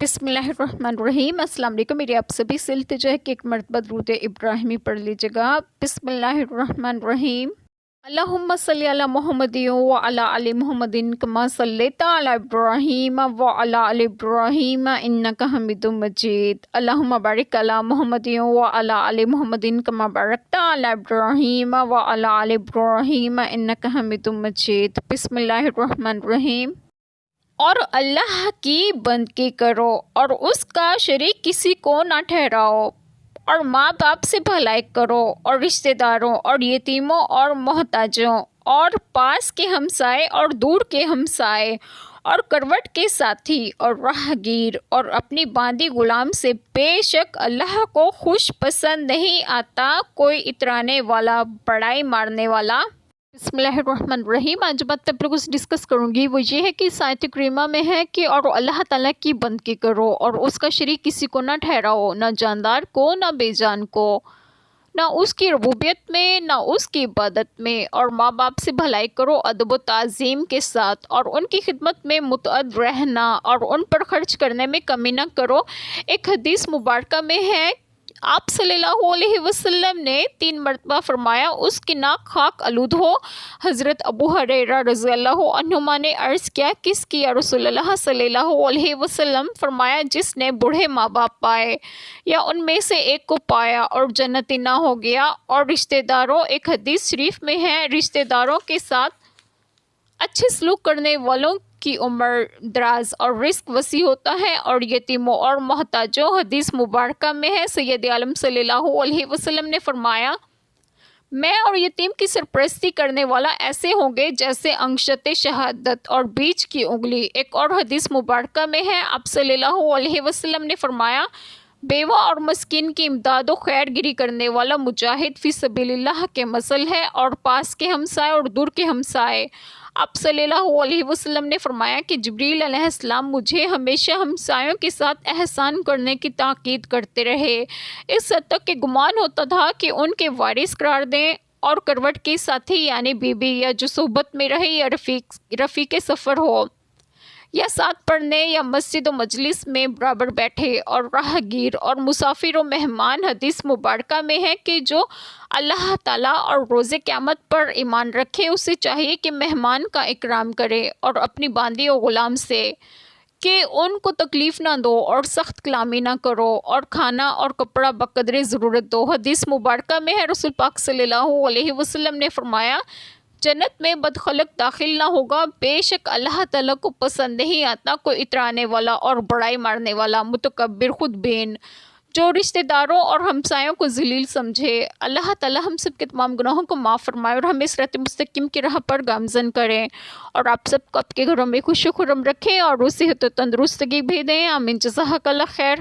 بسم اللہ الرحمن الرحیم۔ السلام علیکم، میری آپ سبھی سے التجا ہے کہ ایک مرتبہ درود ابراہیمی پڑھ لیجیے گا۔ بسم اللہ الرحمن الرحیم۔ اللہم صلی علی محمد وعلی آل محمد کما صلیت علی ابراہیم وعلی آل ابراہیم انک حمید مجید۔ اللہم بارک علی محمد وعلی آل محمد کما بارکت علی ابراہیم وعلی آل ابراہیم انک حمید مجید۔ بسم اللہ الرحمن الرحیم۔ اور اللہ کی بندگی کرو اور اس کا شریک کسی کو نہ ٹھہراؤ، اور ماں باپ سے بھلائی کرو اور رشتہ داروں اور یتیموں اور محتاجوں اور پاس کے ہمسائے اور دور کے ہمسائے اور کروٹ کے ساتھی اور راہگیر اور اپنی باندی غلام سے، بے شک اللہ کو خوش پسند نہیں آتا کوئی اترانے والا، بڑائی مارنے والا۔ بسم اللہ الرحمن الرحیم۔ آج بات آپ لوگوں سے ڈسکس کروں گی وہ یہ ہے کہ اس آیت کریمہ میں ہے کہ اور اللہ تعالیٰ کی بندگی کرو اور اس کا شریک کسی کو نہ ٹھہراؤ، نہ جاندار کو نہ بے جان کو، نہ اس کی ربوبیت میں نہ اس کی عبادت میں، اور ماں باپ سے بھلائی کرو ادب و تعظیم کے ساتھ، اور ان کی خدمت میں متعد رہنا اور ان پر خرچ کرنے میں کمی نہ کرو۔ ایک حدیث مبارکہ میں ہے آپ صلی اللہ علیہ وسلم نے 3 مرتبہ فرمایا اس کی ناک خاک آلود ہو۔ حضرت ابو ہریرہ رضی اللہ عنہما نے عرض کیا کس کی یا رسول اللہ صلی اللہ علیہ وسلم؟ فرمایا جس نے بوڑھے ماں باپ پائے یا ان میں سے ایک کو پایا اور جنتی نہ ہو گیا۔ اور رشتہ داروں، ایک حدیث شریف میں ہے رشتہ داروں کے ساتھ اچھے سلوک کرنے والوں کی عمر دراز اور رزق وسیع ہوتا ہے، اور یتیموں اور محتاجوں، حدیث مبارکہ میں ہے سید عالم صلی اللہ علیہ وسلم نے فرمایا میں اور یتیم کی سرپرستی کرنے والا ایسے ہوں گے جیسے انگشت شہادت اور بیچ کی انگلی۔ ایک اور حدیث مبارکہ میں ہے آپ صلی اللہ علیہ وسلم نے فرمایا بیوہ اور مسکین کی امداد و خیر گیری کرنے والا مجاہد فی سبیل اللہ کے مثل ہے، اور پاس کے ہمسائے اور دور کے ہمسائے۔ آپ صلی اللہ علیہ وسلم نے فرمایا کہ جبریل علیہ السلام مجھے ہمیشہ ہمسایوں کے ساتھ احسان کرنے کی تاکید کرتے رہے، اس حد تک کہ گمان ہوتا تھا کہ ان کے وارث قرار دیں، اور کروٹ کے ساتھی یعنی بیوی یا جو صحبت میں رہے یا رفیق سفر ہو یا ساتھ پڑھنے یا مسجد و مجلس میں برابر بیٹھے، اور راہگیر اور مسافر و مہمان۔ حدیث مبارکہ میں ہے کہ جو اللہ تعالیٰ اور روز قیامت پر ایمان رکھے اسے چاہیے کہ مہمان کا اکرام کرے، اور اپنی باندی و غلام سے کہ ان کو تکلیف نہ دو اور سخت کلامی نہ کرو، اور کھانا اور کپڑا بقدر ضرورت دو۔ حدیث مبارکہ میں ہے رسول پاک صلی اللہ علیہ وسلم نے فرمایا جنت میں بدخلق داخل نہ ہوگا، بے شک اللہ تعالیٰ کو پسند نہیں آتا کوئی اترانے والا اور بڑائی مارنے والا، متکبر، خود بین، جو رشتہ داروں اور ہمسایوں کو ذلیل سمجھے۔ اللہ تعالیٰ ہم سب کے تمام گناہوں کو معاف فرمائے اور ہمیں صراط مستقیم کی راہ پر گامزن کریں، اور آپ سب کو آپ کے گھروں میں خوش و خرم رکھیں اور صحت و تندرستگی بھی دیں۔ آمین۔ جزاک اللہ خیر۔